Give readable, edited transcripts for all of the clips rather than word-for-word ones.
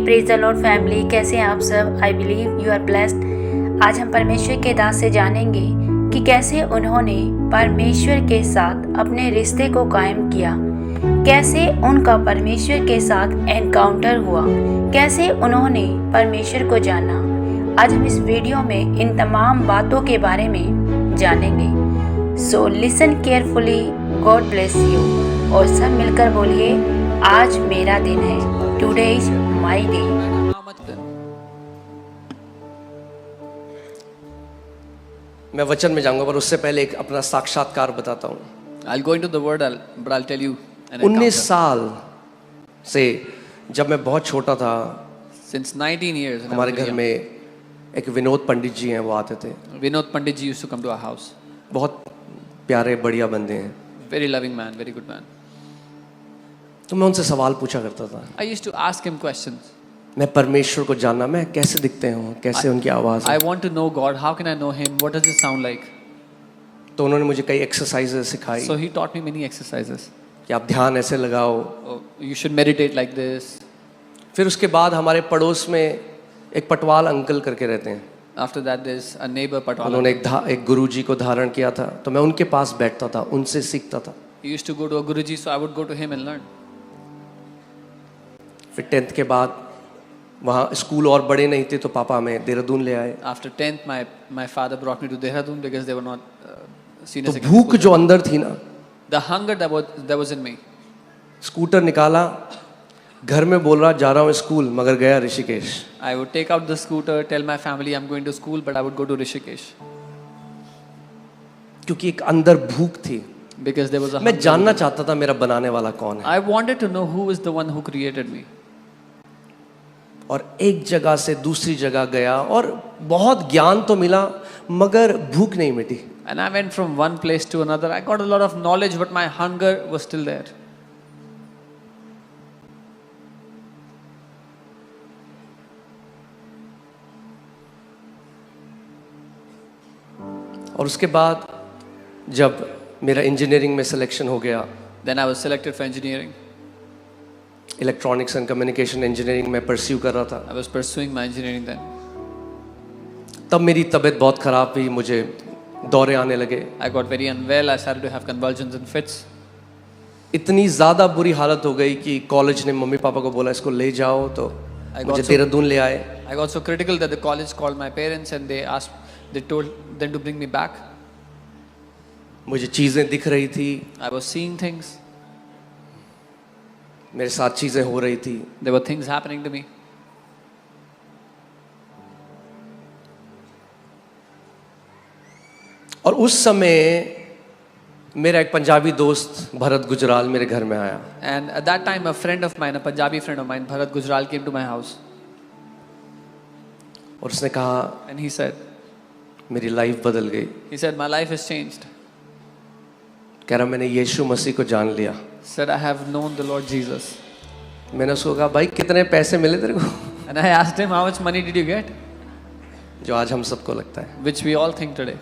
Praise the Lord family, कैसे हैं आप सब? I believe you are blessed. आज हम परमेश्वर के दास से जानेंगे कि कैसे उन्होंने परमेश्वर के साथ अपने रिश्ते को कायम किया, कैसे उनका परमेश्वर के साथ एनकाउंटर हुआ, कैसे उन्होंने परमेश्वर को जाना। आज हम इस वीडियो में इन तमाम बातों के बारे में जानेंगे। So listen carefully, God bless you. और सब मिलकर बोलिए, आज मेरा दिन है। Today is my day. मैं वचन में जाऊंगा, पर उससे पहले एक अपना साक्षात्कार बताता हूँ। I'll go into the word, but I'll tell you an 19 encounter. साल से जब मैं बहुत छोटा था, Since 19 years, when I हमारे was घर young, में एक विनोद पंडित जी हैं, वो आते थे। Vinod Pandit ji used to come to our house. बहुत प्यारे बढ़िया बंदे हैं। Very loving man, very good man. तो मैं उनसे सवाल पूछा करता था। I used to ask him questions. मैं परमेश्वर को जानना, मैं कैसे दिखते हूँ, कैसे उनकी आवाज़ I है। want to know God. How can I know Him? What does it sound like? तो उन्होंने मुझे कई एक्सरसाइजेस सिखाई So he taught me many exercises. कि आप ध्यान ऐसे लगाओ। Oh, you should meditate like this. फिर उसके बाद हमारे पड़ोस में एक पटवाल अंकल करके रहते हैं। After that, there's a neighbor Patwala. उन्होंने एक गुरुजी को धारण किया था, तो मैं उनके पास बैठता था, उनसे सीखता था। He used to go to a Guruji, so I would go to him and learn. फिर 10th के बाद वहाँ स्कूल और बड़े नहीं थे, तो पापा हमें देहरादून ले आए। After 10th, my father brought me to Dehradun because they were not senior तो secondary भूख school. जो अंदर थी ना, The hunger that was in me. Scooter निकाला, घर में बोल रहा जा रहा हूँ स्कूल, मगर गया Rishikesh. I would take out the scooter, tell my family I'm going to school, but I would go to Rishikesh क्योंकि एक अंदर भूख थी। because there was a मैं hunger. जानना चाहता था मेरा बनाने वाला कौन है। I wanted to know who is the one who created me. और एक जगह से दूसरी जगह गया और बहुत ज्ञान तो मिला, मगर भूख नहीं मिटी। And I went from one place to another. I got a lot of knowledge, but my hunger was still there. और उसके बाद जब मेरा इंजीनियरिंग में सिलेक्शन हो गया, Then I was selected for engineering. Electronics and communication engineering में pursue कर रहा था। I was pursuing my engineering then. तब मेरी तबीयत बहुत ख़राब हुई, मुझे दौरे आने लगे। I got very unwell. I started to have convulsions and fits. इतनी ज़्यादा बुरी हालत हो गई कि कॉलेज ने मम्मी पापा को बोला इसको ले जाओ, तो I मुझे got देहरादून ले आए। I got so critical that the college called my parents and they told them to bring me back. मुझे चीज़ें दिख रही थी, I was seeing things. मेरे साथ चीज़ें हो रही थी। There were things happening to me. और उस समय मेरा एक पंजाबी दोस्त भरत गुजराल मेरे घर में आया। And at that time, a friend of mine, a Punjabi friend of mine, Bharat Gujral, came to my house. और उसने कहा And he said, मेरी लाइफ बदल गई। my life has changed. कह रहा मैंने यीशु मसीह को जान लिया। Said, I have known the Lord Jesus. मैंने उसको कहा भाई कितने पैसे मिले तेरे को, And I asked him, how much money did you get? जो आज हम सबको लगता है। Which we all think today.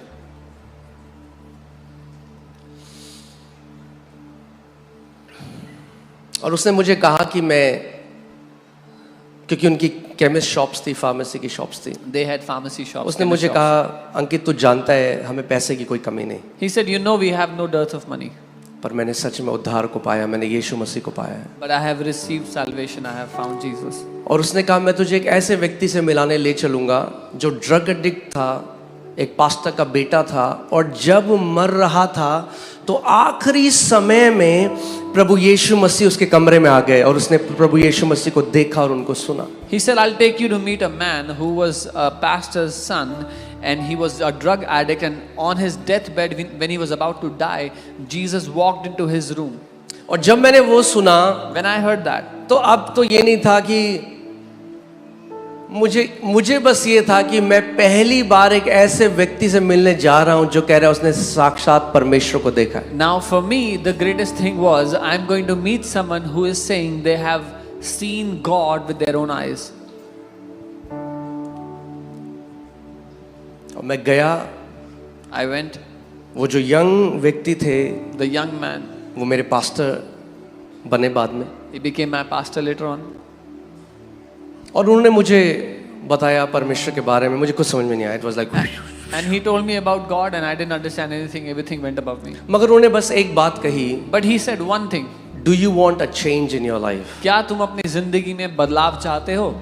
और उसने मुझे कहा कि मैं, क्योंकि उनकी केमिस्ट शॉप्स थी, फार्मेसी की शॉप्स थी, They had pharmacy shops. उसने chemist मुझे shops. कहा अंकित तू जानता है हमें पैसे की कोई कमी नहीं, He said, you know, we have no dearth of money. पर मैंने सच में उद्धार को पाया, मैंने यीशु मसीह को पाया है। But I have received salvation. I have found Jesus. और उसने कहा मैं तुझे एक ऐसे व्यक्ति से मिलाने ले चलूंगा जो ड्रग एडिक्ट था, एक पास्टर का बेटा था, और जब मर रहा था तो आखिरी समय में प्रभु यीशु मसीह उसके कमरे में आ गए और उसने प्रभु यीशु मसीह को देखा और उनको सुना। He said, I'll take you to meet a man who was a pastor's son and he was a drug addict, and on his deathbed when he was about to die, Jesus walked into his room. और जब मैंने वो सुना, When I heard that, तो अब तो ये नहीं था कि मुझे बस ये था कि मैं पहली बार एक ऐसे व्यक्ति से मिलने जा रहा हूं जो कह रहा है उसने साक्षात परमेश्वर को देखा है। now for me the greatest thing was I'm going to meet someone who is saying they have seen God with their own eyes. और मैं गया, I went. वो जो यंग व्यक्ति थे The young man, वो मेरे पास्टर बने बाद में। he became my pastor later on. और उन्होंने मुझे बताया परमेश्वर के बारे में, मुझे कुछ समझ में नहीं आया. It was like. And he told me about God and I didn't understand anything. Everything went above me. मगर उन्होंने बस एक बात कही. But he said one thing. Do you want a change in your life? क्या तुम अपनी जिंदगी में बदलाव चाहते हो?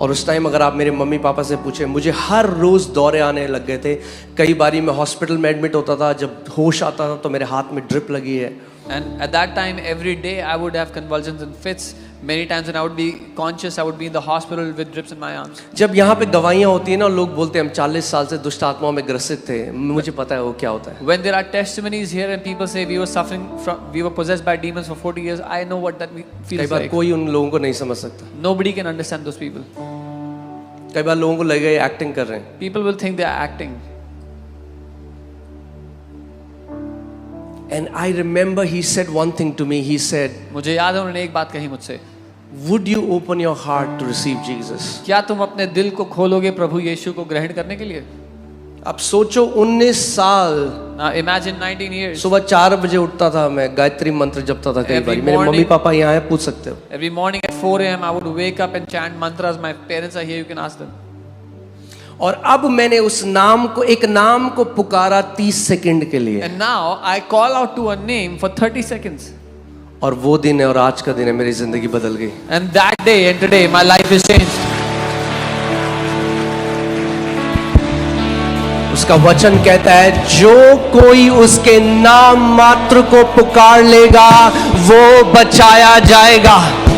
और उस टाइम अगर आप मेरे मम्मी पापा से पूछे, मुझे हर रोज दौरे आने लग गए थे. कई बारी मैं हॉस्पिटल में एडमिट होता था. जब होश आता था तो मेरे हाथ में ड्रिप लगी है. And at that time, every day I would have convulsions and fits. Many times when I would be conscious, I would be in the hospital with drips in my arms. जब यहाँ पे गवाहियाँ होती है ना, लोग बोलते हैं हम 40 साल से दुष्ट आत्माओं में ग्रसित थे. मुझे पता है वो क्या होता है. When there are testimonies here and people say we were suffering from, we were possessed by demons for 40 years, I know what that कई feels बार like. कोई उन लोगों को नहीं समझ सकता. Nobody can understand those people. कई बार लोगों को लगेगा ये एक्टिंग कर रहे हैं. People will think they are acting. And I remember he said one thing to me. He said, मुझे याद है उन्होंने एक बात कही मुझसे. would you open your heart to receive Jesus? क्या तुम अपने दिल को खोलोगे प्रभु यीशु को ग्रहण करने के लिए? अब सोचो 19 साल. Now imagine 19 years. सुबह 4 बजे उठता था मैं, गायत्री मंत्र जपता था. कई Every बार मेरे morning- मम्मी पापा यहाँ हैं, पूछ सकते हो. Every morning at 4 a.m. I would wake up and chant mantras. My parents are here, you can ask them. और अब मैंने उस नाम को, एक नाम को पुकारा 30 सेकंड के लिए. And now I call out to a name for 30 seconds. और वो दिन है और आज का दिन है, मेरी जिंदगी बदल गई. And that day and today my life is changed. उसका वचन कहता है जो कोई उसके नाम मात्र को पुकार लेगा वो बचाया जाएगा.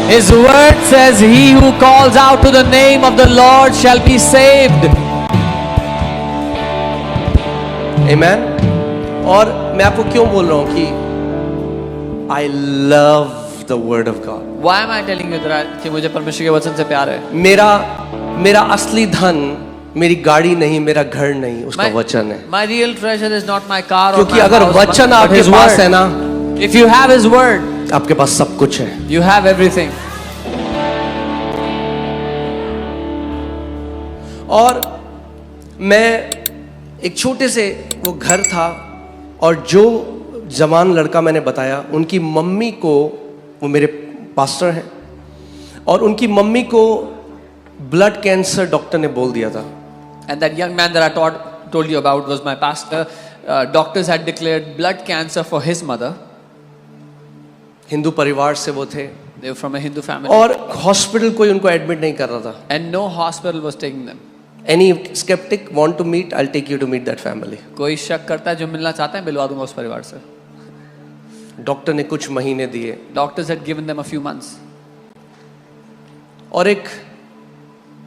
His word says, he who calls out to the name of the Lord shall be saved. Amen. और मैं आपको क्यों बोल रहा हूं कि I love the word of God. Why am I telling you that कि मुझे परमेश्वर के वचन से प्यार है? मेरा असली धन मेरी गाड़ी नहीं, मेरा घर नहीं, उसका वचन है. My real treasure is not my car or क्योंकि my अगर house, वचन but आपके His पास word. है ना, If you have His word, आपके पास सब कुछ है. you have everything. और मैं एक छोटे से वो घर था और जो जवान लड़का मैंने बताया, उनकी मम्मी को, वो मेरे पास्टर हैं, और उनकी मम्मी को ब्लड कैंसर डॉक्टर ने बोल दिया था. And that young man that I told you about was my pastor. Doctors had declared blood cancer for his mother. Hindu परिवार से वो थे. They were from a Hindu family. और हॉस्पिटल कोई उनको एडमिट नहीं कर रहा था. And no hospital was taking them. Any skeptic want to meet, I'll take you to meet that family. कोई शक करता है जो मिलना चाहता है मिलवा दूंगा उस परिवार से. डॉक्टर ने कुछ महीने दिए. Doctors had given them a few months. और एक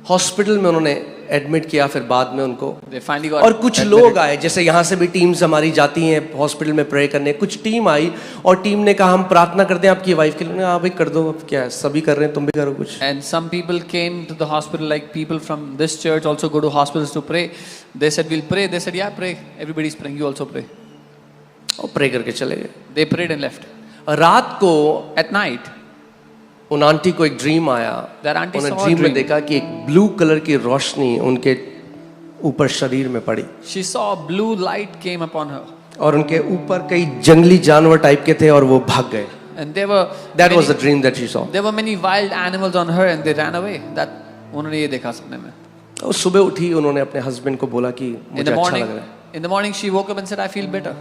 हॉस्पिटल में उन्होंने एडमिट किया, फिर बाद में उनको. They finally got और कुछ admitted. लोग आए, जैसे यहाँ से भी टीम्स हमारी जाती हैं हॉस्पिटल में प्रे करने. कुछ टीम आई और टीम ने कहा हम प्रार्थना करते हैं आपकी वाइफ के लिए. हाँ भाई कर दो, अब क्या है, सभी कर रहे हैं, तुम भी करो कुछ. And some people came to the hospital, like people from this church also go to hospitals to pray. They said we'll pray. They said yeah, pray. Everybody's praying. You also pray. और pray करके चले गए. They prayed and left. रात को At night, उन aunty को एक dream आया. That auntie उन्होंने saw a ड्रीम में dream. देखा कि एक ब्लू कलर की रोशनी उनके ऊपर शरीर में पड़ी she saw a blue light came upon her, और उनके ऊपर कई जंगली जानवर टाइप के थे और वो भाग गए. and there were That was the many, dream that she saw. there were many wild animals on her, and they ran away. That उन्होंने ये देखा सपने में. और सुबह उठी, उन्होंने अपने हस्बैंड को बोला कि In मुझे the अच्छा morning, लग रहा है, in the morning she woke up and said, I feel better.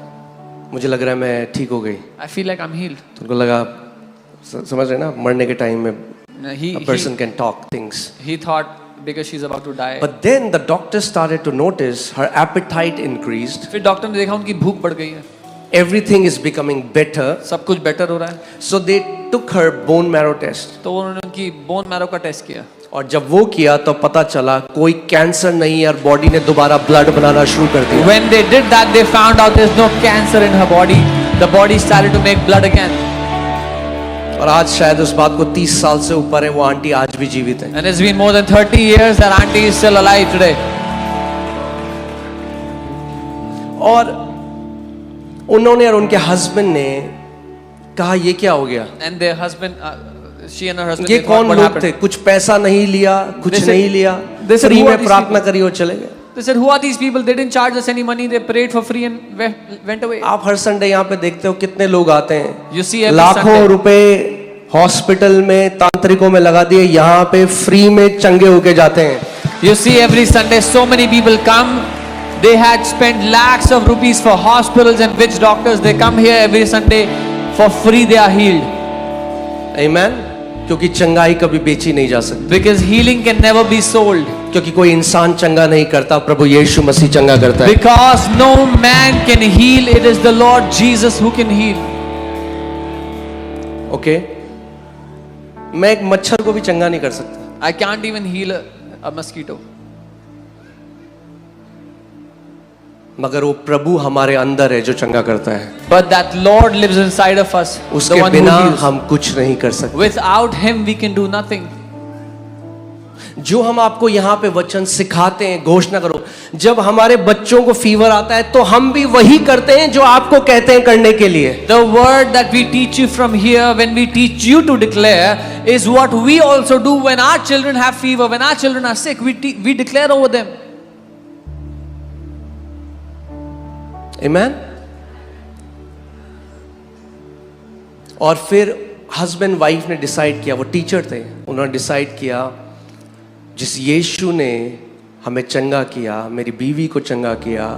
मुझे लग रहा है मैं ठीक हो गई. I feel like I'm healed. तो उनको लगा, समझ रहे ना, मरने के टाइम में He a person can talk things. thought because she's about to die. But then the doctor started to notice her appetite increased. फिर डॉक्टर ने देखा उनकी भूख बढ़ गई है. Everything is becoming better. सब कुछ बेटर हो रहा है. So they took her bone marrow test. तो उन्होंने उनकी बोन मैरो का टेस्ट किया. और जब वो किया तो पता चला कोई कैंसर नहीं है और बॉडी ने दोबारा ब्लड बनाना शुरू कर दिया. When they did that, they found out there's no cancer in her body. The body started to make blood again. और आज शायद उस बात को 30 साल से ऊपर है, वो आंटी आज भी जीवित है. And it's been more than 30 years that auntie is still alive today. और उन्होंने और उनके हस्बैंड ने कहा ये क्या हो गया. And their husband, she and her husband, ये they thought, कौन what लोग happened? थे, कुछ पैसा नहीं लिया, कुछ They said- नहीं लिया, they said, free who are में these प्रार्थना people? करी और चले गए. They said, who are these people? They didn't charge us any money. They prayed for free and went away. आप हर संडे यहाँ पे देखते हो कितने लोग आते You हैं, see every लाखों Sunday. रुपए हॉस्पिटल में तांत्रिकों में लगा दिए, यहाँ पे फ्री में चंगे होके जाते हैं. You see, every Sunday, so many people come. They had spent lakhs of rupees for hospitals and witch doctors. They come here every Sunday for free. They are healed. Amen. क्योंकि चंगाई कभी बेची नहीं जा सकती. Because healing can never be sold. क्योंकि कोई इंसान चंगा नहीं करता, प्रभु यीशु मसीह चंगा करता है. Because no man can heal. It is the Lord Jesus who can heal. Okay. मैं एक मच्छर को भी चंगा नहीं कर सकता. I can't even heal a mosquito. मगर वो प्रभु हमारे अंदर है जो चंगा करता है. But that Lord lives inside of us. The उसके one who बिना heals. हम कुछ नहीं कर सकते. Without Him, we can do nothing. जो हम आपको यहाँ पे वचन सिखाते हैं, घोषणा करो. जब हमारे बच्चों को फीवर आता है तो हम भी वही करते हैं जो आपको कहते हैं करने के लिए. The word that we teach you from here, when we teach you to declare, is what we also do when our children have fever, when our children are sick. We declare over them. Amen. और फिर husband wife ने decide किया, वो teacher थे, उन्होंने decide किया जिस यीशु ने हमें चंगा किया, मेरी बीवी को चंगा किया,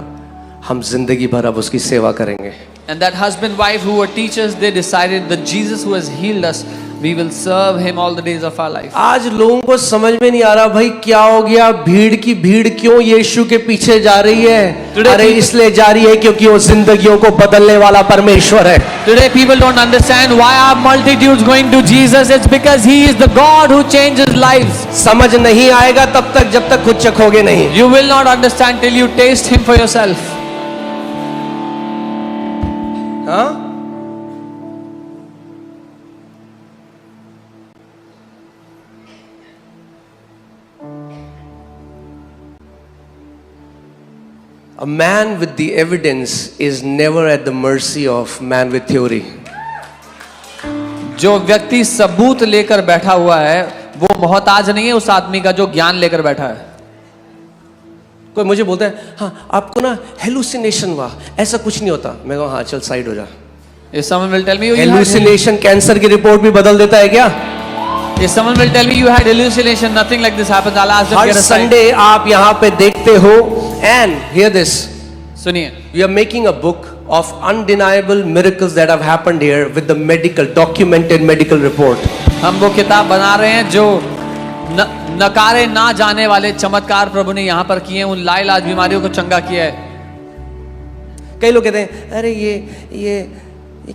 हम जिंदगी भर अब उसकी सेवा करेंगे. And that husband wife who were teachers, they decided that Jesus who has healed us, we will serve Him all the days of our life. आज लोगों को समझ में नहीं आ रहा भाई क्या हो गया, भीड़ की भीड़ क्यों यीशु के पीछे जा रही है. Today अरे people- इसलिए जा रही है क्योंकि वो जिंदगियों को बदलने वाला परमेश्वर है. Today people don't understand why are multitudes going to Jesus. It's because He is the God who changes lives. समझ नहीं आएगा तब तक जब तक खुद चखोगे नहीं. You will not understand till you taste Him for yourself. हाँ. A man with the evidence is never at the mercy of man with theory. जो व्यक्ति सबूत लेकर बैठा हुआ है, वो मोहताज नहीं है उस आदमी का जो ज्ञान लेकर बैठा है. कोई मुझे बोलता है हाँ आपको ना हेलुसिनेशन हुआ, ऐसा कुछ नहीं होता. मैं कहूँ हाँ चल साइड हो जा. If someone will tell me you had hallucination cancer की रिपोर्ट भी बदल देता है क्या? if someone will tell me you had hallucination, nothing like this happens. I'll ask them her get a side. Sunday आप यहाँ पे देखते हो. And hear this, सुनिए, we are making a book of undeniable miracles that have happened here with the medical, documented medical report. हम वो किताब बना रहे हैं जो नकारे ना जाने वाले चमत्कार प्रभु ने यहाँ पर किए हैं, उन लाइलाज बीमारियों को चंगा किया है. कई लोग कहते हैं अरे ये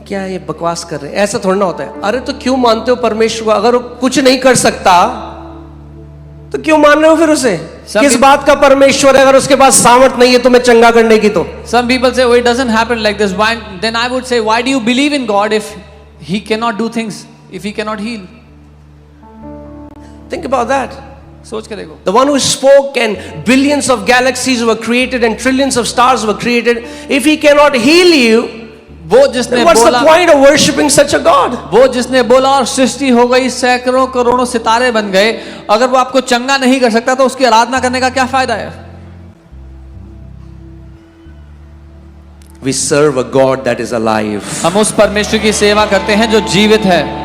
क्या ये बकवास कर रहे हैं, ऐसा थोड़ा ना होता है. अरे तो क्यों मानते हो परमेश्वर को? अगर वो कुछ नहीं कर सकता तो क्यों मान रहे हो फिर उसे? किस बात का परमेश्वर है अगर उसके पास सामर्थ नहीं है तुम्हें चंगा करने की? तो Some people say, oh, it doesn't happen like this. Why? Then I would say, why do you believe in God if He cannot do things, if He cannot heal? think about that. सोच के देखो. The one who spoke and billions of galaxies were created and trillions of stars were created, if he cannot heal you, वो जिसने then what's बोला, the point of worshiping such a God? वो जिसने बोला और सृष्टि हो गई, सैकड़ों करोड़ों सितारे बन गए, अगर वो आपको चंगा नहीं कर सकता तो उसकी आराधना करने का क्या फायदा है? We serve a God that is alive. हम उस परमेश्वर की सेवा करते हैं जो जीवित है.